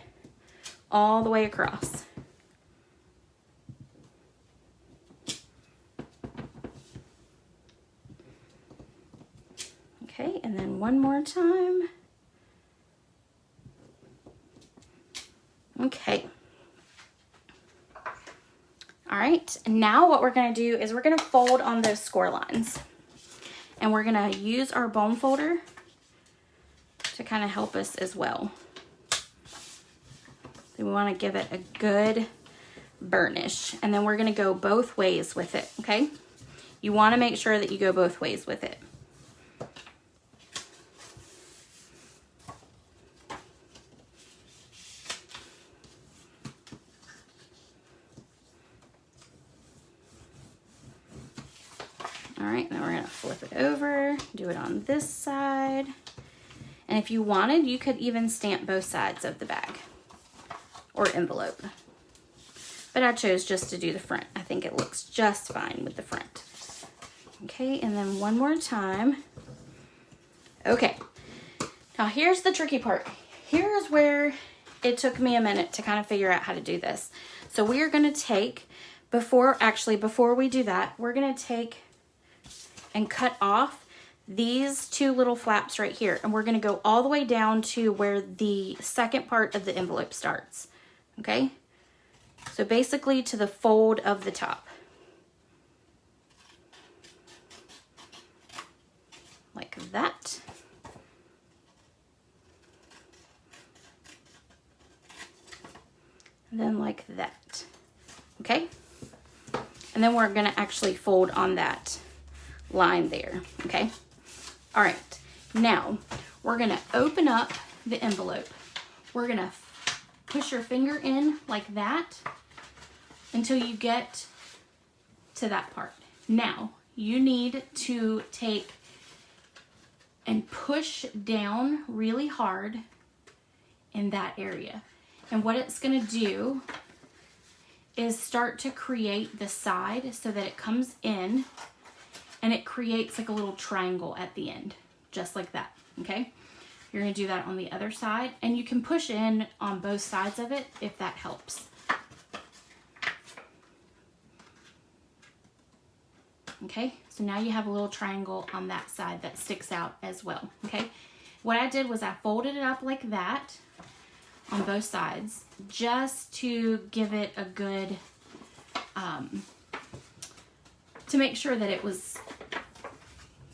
all the way across. Okay, and then one more time. Okay. All right, now what we're gonna do is we're gonna fold on those score lines. And we're gonna use our bone folder to kind of help us as well. So we wanna give it a good burnish. And then we're gonna go both ways with it, okay? You wanna make sure that you go both ways with it. All right, now we're gonna flip it over, do it on this side. And if you wanted, you could even stamp both sides of the bag or envelope. But I chose just to do the front. I think it looks just fine with the front. Okay, and then one more time. Okay, now here's the tricky part. Here's where it took me a minute to kind of figure out how to do this. So we are gonna take, before we do that, we're gonna take and cut off these two little flaps right here. And we're gonna go all the way down to where the second part of the envelope starts, okay? So basically to the fold of the top. Like that. And then like that, okay? And then we're gonna actually fold on that line there, okay? All right, now we're gonna open up the envelope. We're gonna push your finger in like that until you get to that part. Now, you need to take and push down really hard in that area. And what it's gonna do is start to create the side so that it comes in and it creates like a little triangle at the end, just like that, okay? You're gonna do that on the other side, and you can push in on both sides of it if that helps. Okay, so now you have a little triangle on that side that sticks out as well, okay? What I did was I folded it up like that on both sides just to give it a good, to make sure that it was,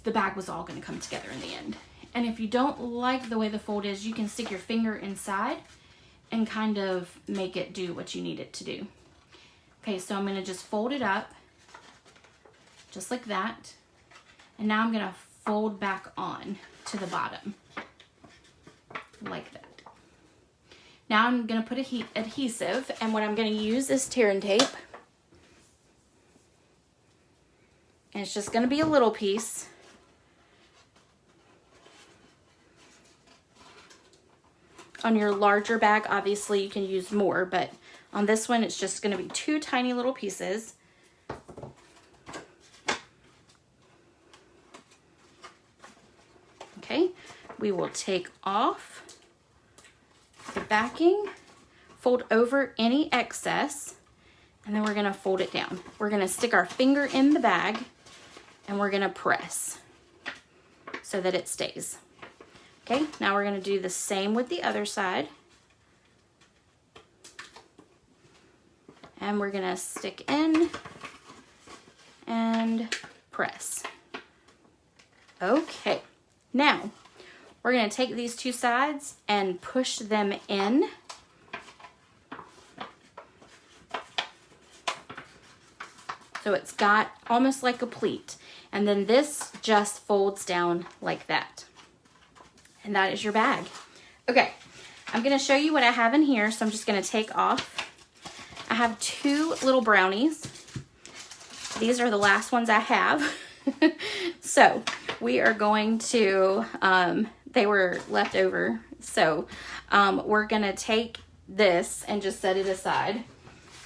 the bag was all gonna come together in the end. And if you don't like the way the fold is, you can stick your finger inside and kind of make it do what you need it to do. Okay, so I'm gonna just fold it up just like that. And now I'm gonna fold back on to the bottom like that. Now I'm gonna put adhesive, and what I'm gonna use is tear and tape. And it's just gonna be a little piece. On your larger bag, obviously you can use more, but on this one, it's just gonna be 2 tiny little pieces. Okay, we will take off the backing fold over any excess, and then we're gonna fold it down. We're gonna stick our finger in the bag and we're gonna press so that it stays. Okay, now we're gonna do the same with the other side. And we're gonna stick in and press. Okay, now we're gonna take these two sides and push them in. So it's got almost like a pleat. And then this just folds down like that. And that is your bag. Okay, I'm gonna show you what I have in here. So I'm just gonna take off. I have 2 little brownies. These are the last ones I have. So we are going to, they were left over. So we're gonna take this and just set it aside.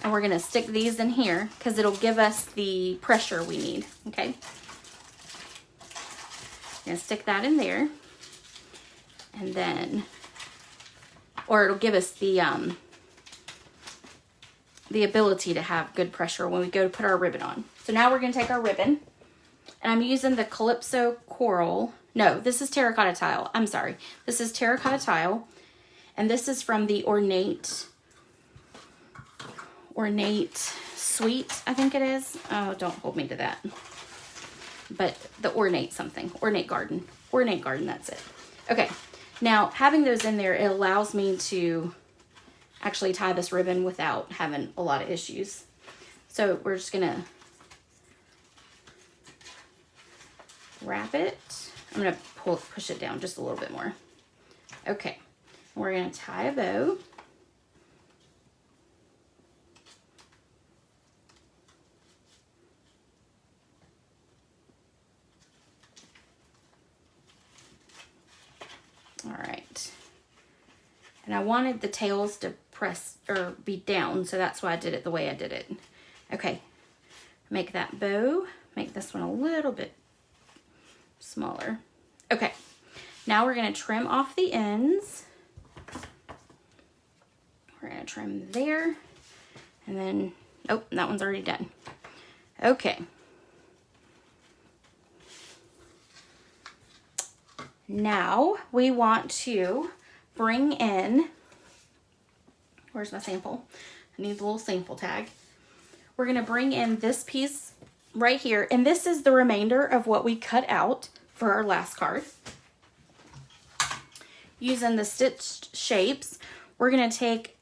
And we're gonna stick these in here because it'll give us the pressure we need, okay? I'm gonna stick that in there. And then, or it'll give us the ability to have good pressure when we go to put our ribbon on. So now we're gonna take our ribbon, and I'm using the Calypso Coral. No, this is Terracotta Tile. I'm sorry. This is Terracotta Tile, and this is from the Ornate Sweet, I think it is. Oh, don't hold me to that. But the Ornate something, Ornate Garden, that's it. Okay, now having those in there, it allows me to actually tie this ribbon without having a lot of issues. So we're just gonna wrap it. I'm gonna push it down just a little bit more. Okay, we're gonna tie a bow. All right, and I wanted the tails to press or be down, so that's why I did it the way I did it. Okay, make that bow, make this one a little bit smaller. Okay, now we're gonna trim off the ends. We're gonna trim there, and then, oh, that one's already done. Okay. Now we want to bring in, where's my sample? I need the little sample tag. We're gonna bring in this piece right here, and this is the remainder of what we cut out for our last card. Using the stitched shapes, we're gonna take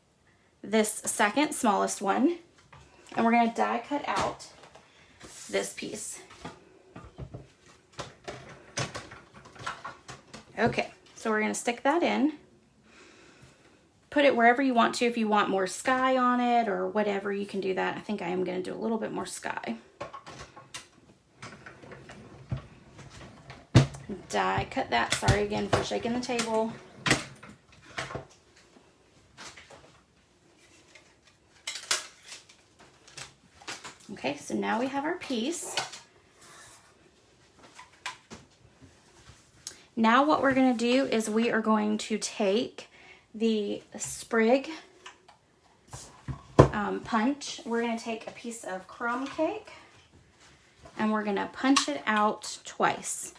this second smallest one, and we're gonna die cut out this piece. Okay, so we're gonna stick that in. Put it wherever you want to. If you want more sky on it or whatever, you can do that. I think I am gonna do a little bit more sky. Die cut that. Sorry again for shaking the table. Okay, so now we have our piece. Now what we're going to do is we are going to take the sprig punch. We're going to take a piece of crumb cake and we're going to punch it out twice.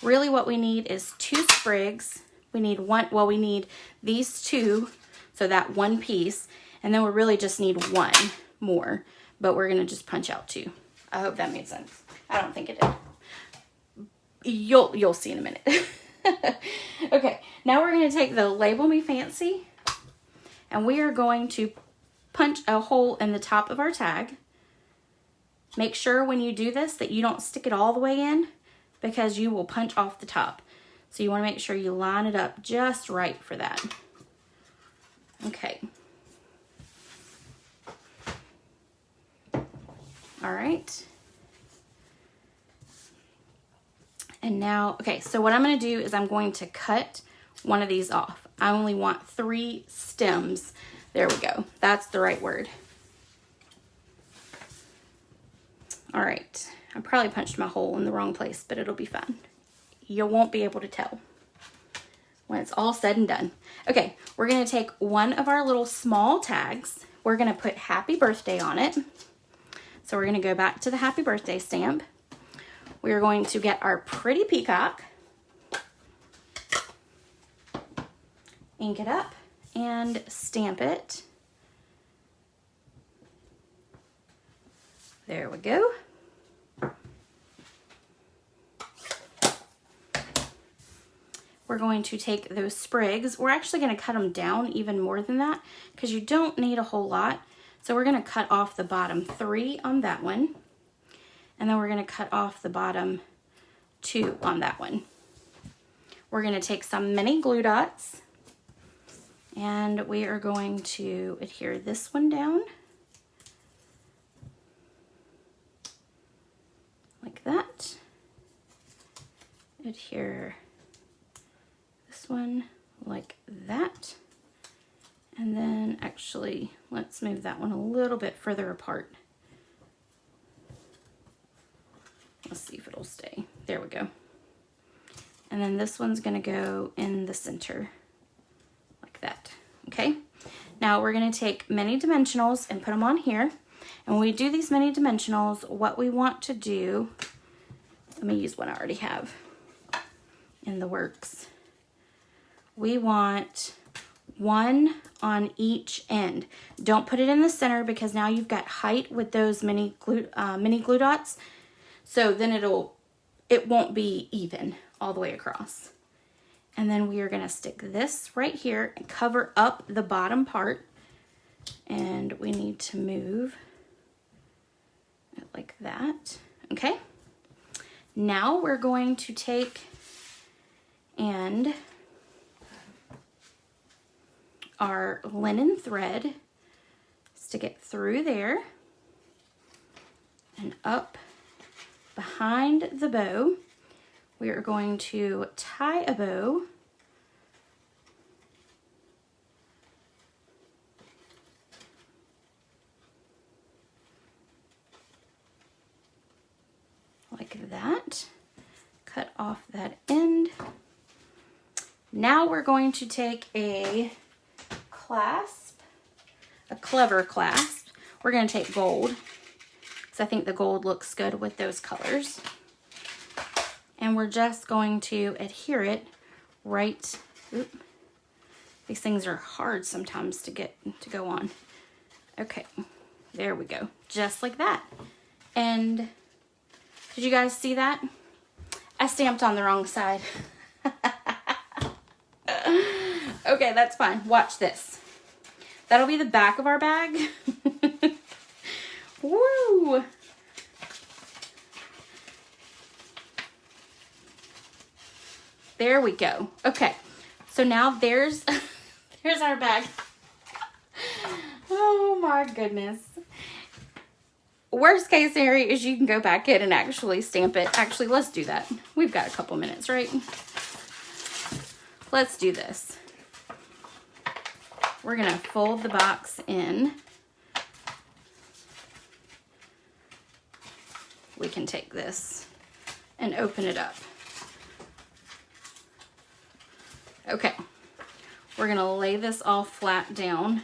Really what we need is 2 sprigs. We need one, well, we need these 2, so that one piece, and then we really just need 1 more, but we're going to just punch out 2. I hope that made sense. I don't think it did. You'll see in a minute. Okay, now we're going to take the Label Me Fancy, and we are going to punch a hole in the top of our tag. Make sure when you do this that you don't stick it all the way in, because you will punch off the top. So you want to make sure you line it up just right for that. Okay. All right. And now, okay, so what I'm going to do is I'm going to cut one of these off. I only want 3 stems. There we go. That's the right word. All right. I probably punched my hole in the wrong place, but it'll be fine. You won't be able to tell. when it's all said and done. Okay, we're gonna take one of our little small tags. We're gonna put happy birthday on it. So we're gonna go back to the happy birthday stamp. We're going to get our pretty peacock, ink it up, and stamp it. There we go. We're going to take those sprigs. We're actually going to cut them down even more than that because you don't need a whole lot. So we're going to cut off the bottom 3 on that one. And then we're going to cut off the bottom 2 on that one. We're going to take some mini glue dots and we are going to adhere this one down like that. Adhere this one like that. And then actually, let's move that one a little bit further apart. Let's see if it'll stay. There we go. And then this one's gonna go in the center like that, okay? Now we're gonna take mini dimensionals and put them on here. And when we do these mini dimensionals, what we want to do, let me use one I already have in the works. We want one on each end. Don't put it in the center because now you've got height with those mini glue dots. So then it won't be even all the way across. And then we are gonna stick this right here and cover up the bottom part. And we need to move it like that, okay? Now we're going to take and our linen thread, stick it through there and up behind the bow. We are going to tie a bow like that. Cut off that end. Now we're going to take a clasp, a clever clasp. We're going to take gold because I think the gold looks good with those colors. And we're just going to adhere it right, oop, these things are hard sometimes to get to go on. Okay, there we go, just like that. And did you guys see that? I stamped on the wrong side. Okay, that's fine. Watch this. That'll be the back of our bag. Woo! There we go. Okay, so now there's our bag. Oh my goodness. Worst case scenario is you can go back in and actually stamp it. Actually, let's do that. We've got a couple minutes, right? Let's do this. We're gonna fold the box in. We can take this and open it up. Okay, we're gonna lay this all flat down.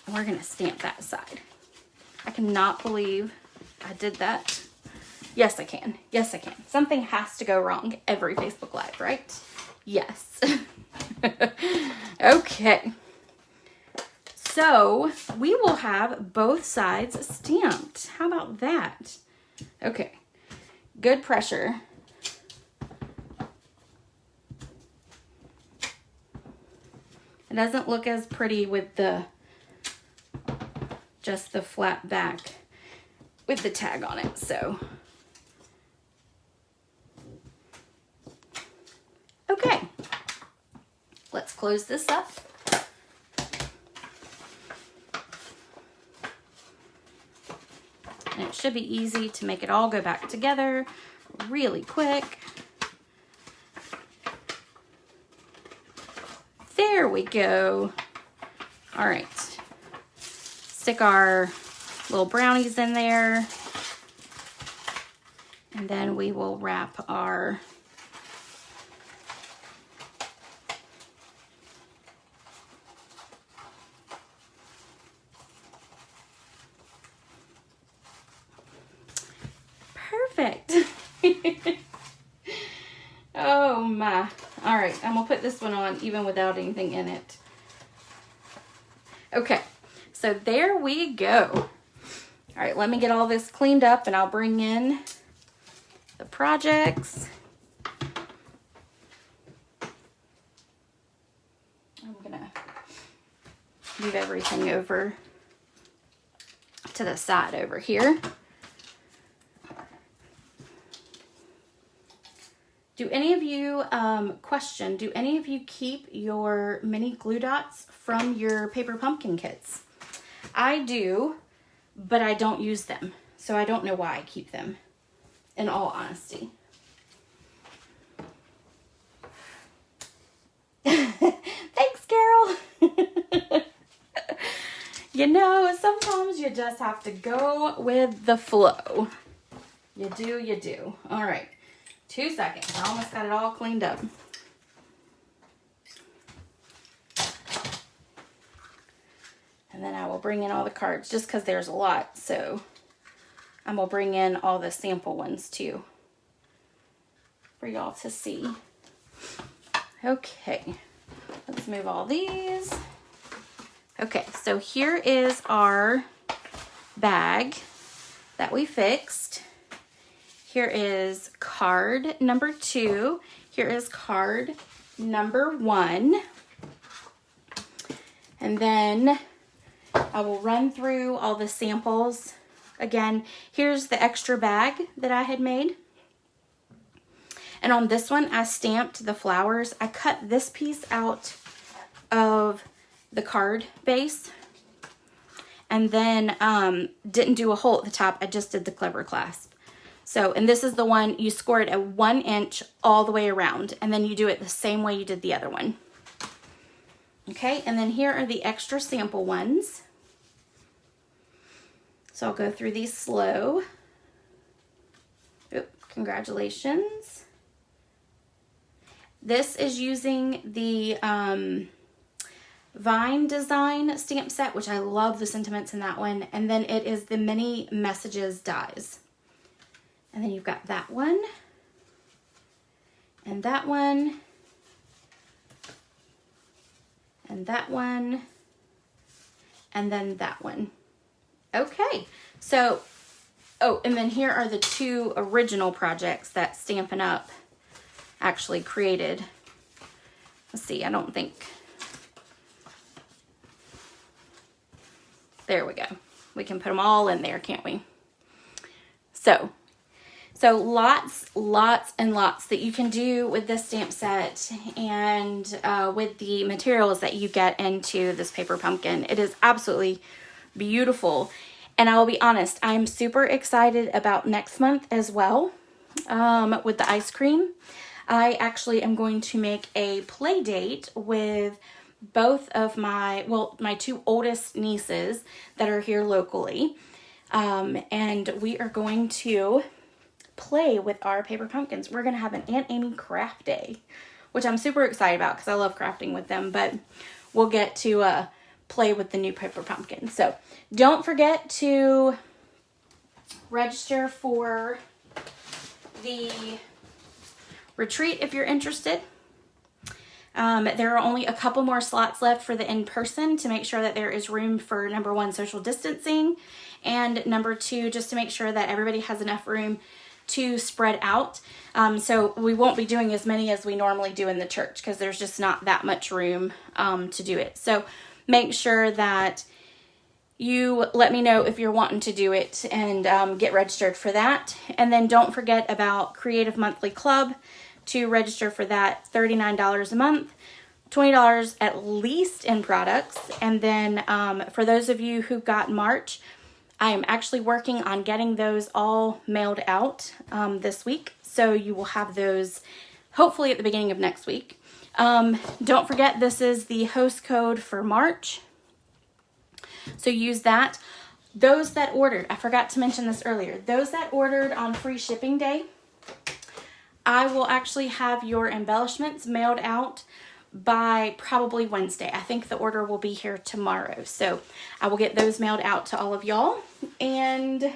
And we're gonna stamp that side. I cannot believe I did that. Yes, I can. Yes, I can. Something has to go wrong every Facebook Live, right? Yes. Okay. So we will have both sides stamped. How about that? Okay. Good pressure. It doesn't look as pretty with just the flat back with the tag on it, so. Okay, let's close this up. And it should be easy to make it all go back together really quick. There we go. All right, stick our little brownies in there. And then we will wrap our perfect. Oh my. All right, I'm gonna put this one on even without anything in it. Okay, so there we go. All right, let me get all this cleaned up and I'll bring in the projects. I'm gonna move everything over to the side over here. Do any of you, question, do any of you keep your mini glue dots from your paper pumpkin kits? I do, but I don't use them. So I don't know why I keep them, in all honesty. Thanks, Carol. You know, sometimes you just have to go with the flow. You do, you do. All right. 2 seconds. I almost got it all cleaned up. And then I will bring in all the cards just because there's a lot. So I'm going to bring in all the sample ones too for y'all to see. Okay. Let's move all these. Okay. So here is our bag that we fixed. Here is card number 2. Here is card number 1. And then I will run through all the samples. Again, here's the extra bag that I had made. And on this one, I stamped the flowers. I cut this piece out of the card base. And then didn't do a hole at the top. I just did the clever clasp. So, and this is the one you score it at 1 inch all the way around. And then you do it the same way you did the other one. Okay, and then here are the extra sample ones. So I'll go through these slow. Oop, congratulations. This is using the Vine Design stamp set, which I love the sentiments in that one. And then it is the Mini Messages dies. And then you've got that one, and that one, and that one, and then that one. Okay, so, oh, and then here are the 2 original projects that Stampin' Up! Actually created. Let's see, I don't think. There we go. We can put them all in there, can't we? So lots and lots that you can do with this stamp set and with the materials that you get into this paper pumpkin. It is absolutely beautiful. And I will be honest, I'm super excited about next month as well with the ice cream. I actually am going to make a play date with both of my 2 oldest nieces that are here locally. And we are going to play with our paper pumpkins. We're going to have an Aunt Amy craft day, which I'm super excited about because I love crafting with them, but we'll get to play with the new paper pumpkin. So don't forget to register for the retreat if you're interested. There are only a couple more slots left for the in-person to make sure that there is room for number 1, social distancing, and number 2, just to make sure that everybody has enough room to spread out. So we won't be doing as many as we normally do in the church because there's just not that much room to do it. So make sure that you let me know if you're wanting to do it and get registered for that. And then don't forget about Creative Monthly Club to register for that. $39 a month, $20 at least in products. And then for those of you who got March, I am actually working on getting those all mailed out this week. So you will have those hopefully at the beginning of next week. Don't forget, this is the host code for March. So use that. those that ordered, I forgot to mention this earlier, those that ordered on free shipping day, I will actually have your embellishments mailed out by probably Wednesday. I think the order will be here tomorrow. So I will get those mailed out to all of y'all. And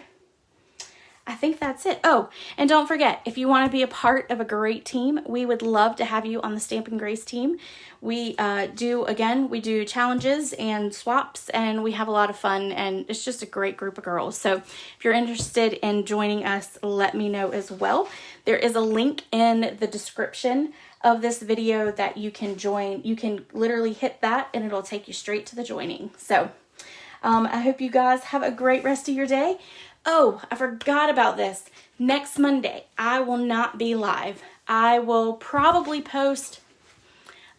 I think that's it. Oh, and don't forget, if you want to be a part of a great team, we would love to have you on the Stampin' Grace team. We do challenges and swaps, and we have a lot of fun, and it's just a great group of girls. So if you're interested in joining us, let me know as well. There is a link in the description of this video that you can join. You can literally hit that, and it'll take you straight to the joining. So I hope you guys have a great rest of your day. Oh, I forgot about this. Next Monday, I will not be live. I will probably post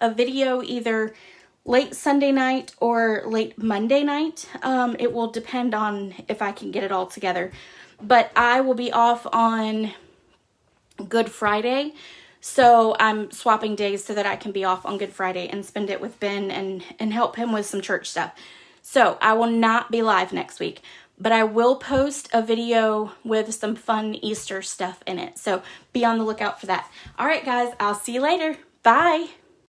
a video either late Sunday night or late Monday night. It will depend on if I can get it all together. But I will be off on Good Friday. So I'm swapping days so that I can be off on Good Friday and spend it with Ben and help him with some church stuff. So I will not be live next week. But I will post a video with some fun Easter stuff in it. So be on the lookout for that. All right, guys, I'll see you later. Bye.